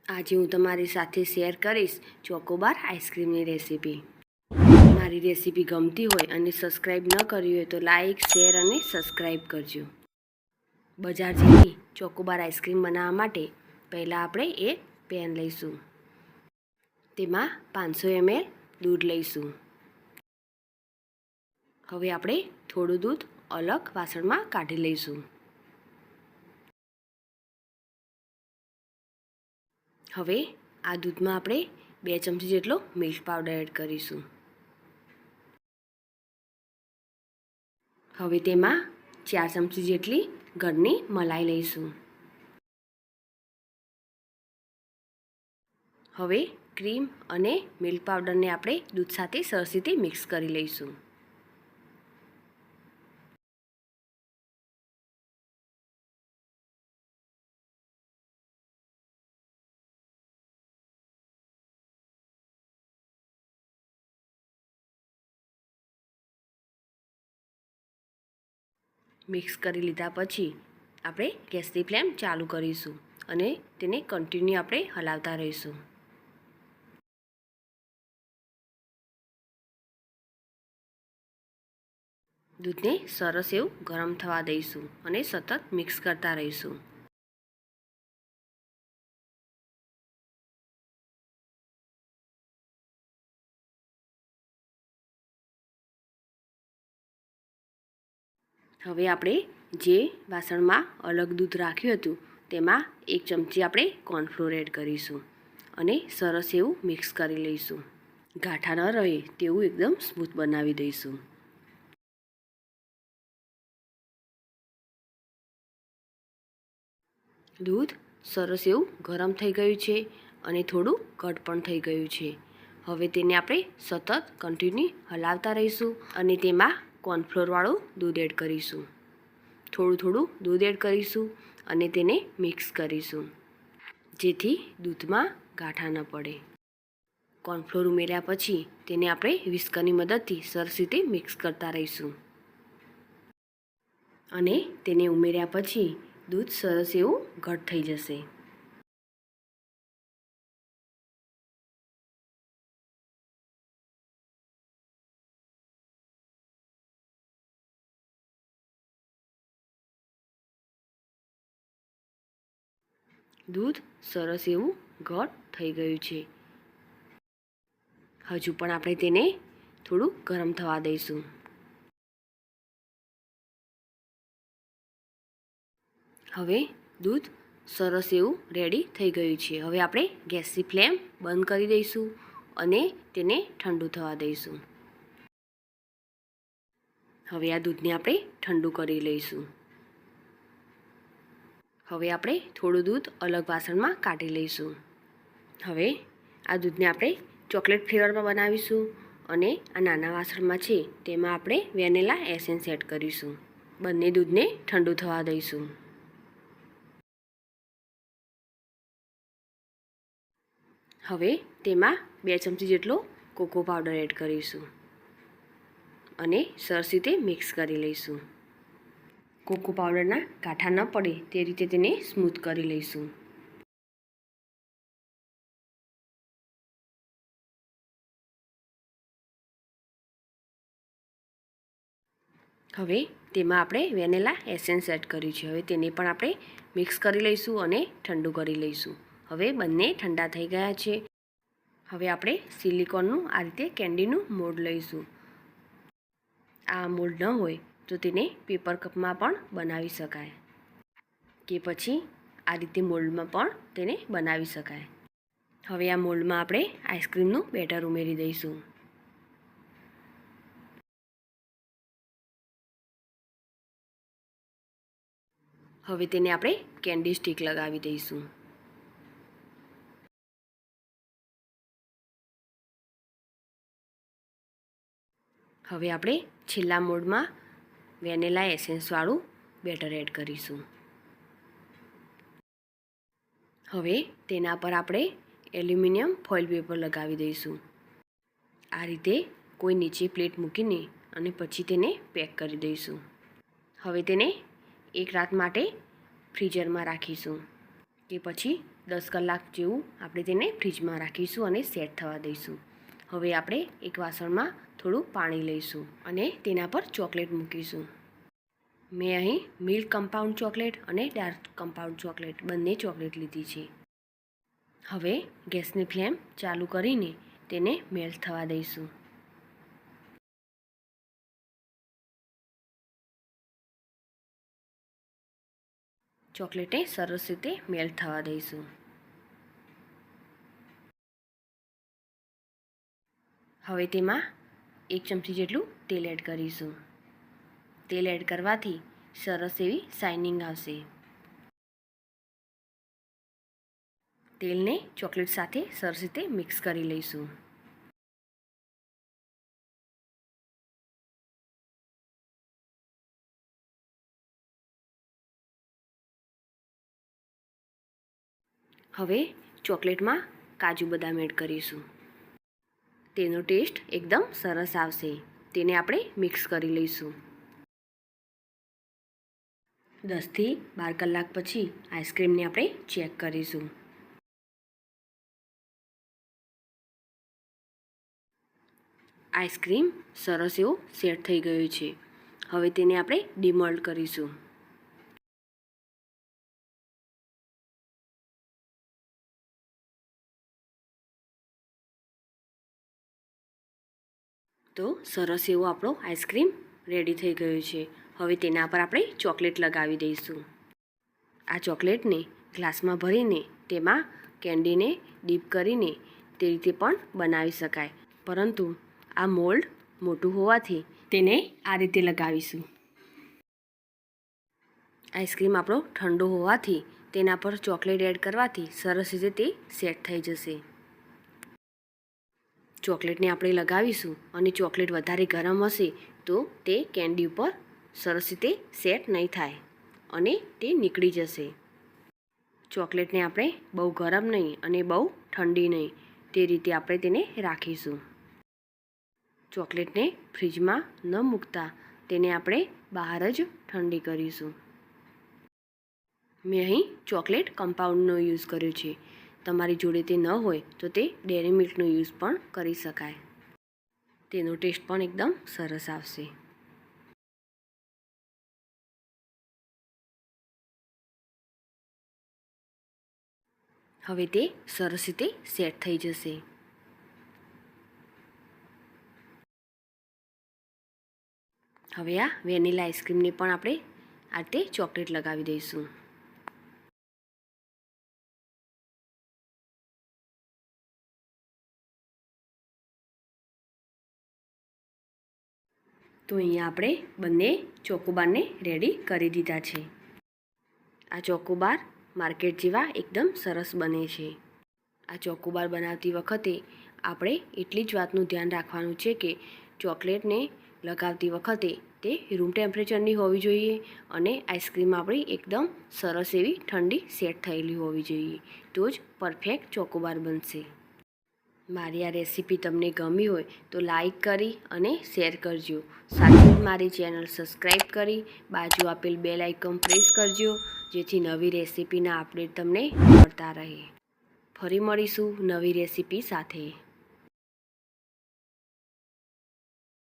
આજે હું તમારી સાથે શેર કરીશ ચોકોબાર આઈસ્ક્રીમની રેસીપી. મારી રેસીપી ગમતી હોય અને સબસ્ક્રાઈબ ન કરી હોય તો લાઈક, શેર અને સબસ્ક્રાઈબ કરજો. બજાર જેવી ચોકોબાર આઈસ્ક્રીમ બનાવવા માટે પહેલાં આપણે એક પેન લઈશું. તેમાં 500 ml દૂધ લઈશું. હવે આપણે થોડું દૂધ અલગ વાસણમાં કાઢી લઈશું. હવે આ દૂધમાં આપણે 2 ચમચી જેટલો મિલ્ક પાવડર એડ કરીશું. હવે તેમાં 4 ચમચી જેટલી ઘરની મલાઈ લઈશું. હવે ક્રીમ અને મિલ્ક પાવડરને આપણે દૂધ સાથે સરસ રીતે મિક્સ કરી લઈશું. મિક્સ કરી લીધા પછી આપણે ગેસની ફ્લેમ ચાલુ કરીશું અને તેને કન્ટિન્યુ આપણે હલાવતા રહીશું. દૂધને સરસ એવું ગરમ થવા દઈશું અને સતત મિક્સ કરતા રહીશું. હવે આપણે જે વાસણમાં અલગ દૂધ રાખ્યું હતું તેમાં 1 ચમચી આપણે કોર્નફ્લોર એડ કરીશું અને સરસ એવું મિક્સ કરી લઈશું. ગાંઠા ન રહે તેવું એકદમ સ્મૂથ બનાવી દઈશું. દૂધ સરસ એવું ગરમ થઈ ગયું છે અને થોડું ઘટ પણ થઈ ગયું છે. હવે તેને આપણે સતત કન્ટિન્યુ હલાવતા રહીશું અને તેમાં કોર્નફ્લોરવાળું દૂધ એડ કરીશું. થોડું દૂધ એડ કરીશું અને તેને મિક્સ કરીશું જેથી દૂધમાં ગાંઠા ન પડે. કોર્નફ્લોર ઉમેર્યા પછી તેને આપણે વિસ્કરની મદદથી સરસ રીતે મિક્સ કરતા રહીશું અને તેને ઉમેર્યા પછી દૂધ સરસ એવું ઘટ થઈ જશે. દૂધ સરસ એવું ઘટ થઈ ગયું છે. હજુ પણ આપણે તેને થોડું ગરમ થવા દઈશું. હવે દૂધ સરસ એવું રેડી થઈ ગયું છે. હવે આપણે ગેસની ફ્લેમ બંધ કરી દઈશું અને તેને ઠંડુ થવા દઈશું. હવે આ દૂધને આપણે ઠંડુ કરી લઈશું. હવે આપણે થોડું દૂધ અલગ વાસણમાં કાઢી લઈશું. હવે આ દૂધને આપણે ચોકલેટ ફ્લેવરમાં બનાવીશું અને આ નાના વાસણમાં છે તેમાં આપણે વેનીલા એસેન્સ એડ કરીશું. બંને દૂધને ઠંડુ થવા દઈશું. હવે તેમાં 2 ચમચી જેટલો કોકો પાવડર એડ કરીશું અને સરસ રીતે મિક્સ કરી લઈશું. કોકો પાવડરના ગાંઠા ન પડે તે રીતે તેને સ્મૂથ કરી લઈશું. હવે તેમાં આપણે વેનીલા એસેન્સ એડ કર્યું છે. હવે તેને પણ આપણે મિક્સ કરી લઈશું અને ઠંડુ કરી લઈશું. હવે બંને ઠંડા થઈ ગયા છે. હવે આપણે સિલિકોનનું આ રીતે કેન્ડીનું મોલ્ડ લઈશું. આ મોલ્ડ ન હોય તો તેને પેપર કપમાં પણ બનાવી શકાય કે પછી આ રીતે મોલ્ડમાં પણ તેને બનાવી શકાય. હવે આ મોલ્ડમાં આપણે આઈસ્ક્રીમનું બેટર ઉમેરી દઈશું. હવે તેને આપણે કેન્ડી સ્ટિક લગાવી દઈશું. હવે આપણે છેલ્લા મોલ્ડમાં વેનીલા એસેન્સવાળું બેટર એડ કરીશું. હવે તેના પર આપણે એલ્યુમિનિયમ ફોઇલ પેપર લગાવી દઈશું. આ રીતે કોઈ નીચે પ્લેટ મૂકીને અને પછી તેને પેક કરી દઈશું. હવે તેને 1 રાત માટે ફ્રીઝરમાં રાખીશું કે પછી 10 કલાક જેવું આપણે તેને ફ્રીજમાં રાખીશું અને સેટ થવા દઈશું. હવે આપણે એક વાસણમાં થોડું પાણી લઈશું અને તેના પર ચોકલેટ મૂકીશું. મેં અહીં મિલ્ક કમ્પાઉન્ડ ચોકલેટ અને ડાર્ક કમ્પાઉન્ડ ચોકલેટ બંને ચોકલેટ લીધી છે. હવે ગેસની ફ્લેમ ચાલુ કરીને તેને મેલ્ટ થવા દઈશું. ચોકલેટને સરસ રીતે મેલ્ટ થવા દઈશું. હવે તેમાં 1 ચમચી જેટલું તેલ એડ કરીશું. તેલ એડ કરવાથી સરસ એવી શાઇનિંગ આવશે. તેલને ચોકલેટ સાથે સરસ રીતે મિક્સ કરી લઈશું. હવે ચોકલેટમાં કાજુ બદામ એડ કરીશું. તેનો ટેસ્ટ એકદમ સરસ આવશે. તેને આપણે મિક્સ કરી લઈશું. 10 થી 12 કલાક પછી આઈસ્ક્રીમને આપણે ચેક કરીશું. આઈસ્ક્રીમ સરસ એવું સેટ થઈ ગયું છે. હવે તેને આપણે ડિમોલ્ડ કરીશું. તો સરસ એવો આપણો આઈસ્ક્રીમ રેડી થઈ ગયો છે. હવે તેના પર આપણે ચોકલેટ લગાવી દઈશું. આ ચોકલેટને ગ્લાસમાં ભરીને તેમાં કેન્ડીને ડીપ કરીને તે રીતે પણ બનાવી શકાય, પરંતુ આ મોલ્ડ મોટું હોવાથી તેને આ રીતે લગાવીશું. આઈસ્ક્રીમ આપણો ઠંડો હોવાથી તેના પર ચોકલેટ એડ કરવાથી સરસ રીતે તે સેટ થઈ જશે. ચોકલેટને આપણે લગાવીશું અને ચોકલેટ વધારે ગરમ હશે તો તે કેન્ડી ઉપર સરસ રીતે સેટ નહીં થાય અને તે નીકળી જશે. ચોકલેટને આપણે બહુ ગરમ નહીં અને બહુ ઠંડી નહીં તે રીતે આપણે તેને રાખીશું. ચોકલેટને ફ્રીજમાં ન મૂકતા તેને આપણે બહાર જ ઠંડી કરીશું. મેં અહીં ચોકલેટ કમ્પાઉન્ડનો યુઝ કર્યો છે. તમારી જોડે તે ન હોય તો તે ડેરી મિલ્કનો યુઝ પણ કરી શકાય. તેનો ટેસ્ટ પણ એકદમ સરસ આવશે. હવે તે સરસ રીતે સેટ થઈ જશે. હવે આ વેનીલા આઈસ્ક્રીમને પણ આપણે આ રીતે ચોકલેટ લગાવી દઈશું. તો અહીંયા આપણે બંને ચોકોબારને રેડી કરી દીધા છે. આ ચોકોબાર માર્કેટ જેવા એકદમ સરસ બને છે. આ ચોકોબાર બનાવતી વખતે આપણે એટલી જ વાતનું ધ્યાન રાખવાનું છે કે ચોકલેટને લગાવતી વખતે તે રૂમ ટેમ્પરેચરની હોવી જોઈએ અને આઈસ્ક્રીમ આપણી એકદમ સરસ એવી ઠંડી સેટ થયેલી હોવી જોઈએ, તો જ પરફેક્ટ ચોકોબાર બનશે. મારી આ રેસીપી તમને ગમી હોય તો લાઈક કરી અને શેર કરજો. સાથે જ મારી ચેનલ સબસ્ક્રાઈબ કરી બાજુ આપેલ બેલ આઇકન પ્રેસ કરજો, જેથી નવી રેસીપીના અપડેટ તમને મળતા રહે. ફરી મળીશું નવી રેસીપી સાથે.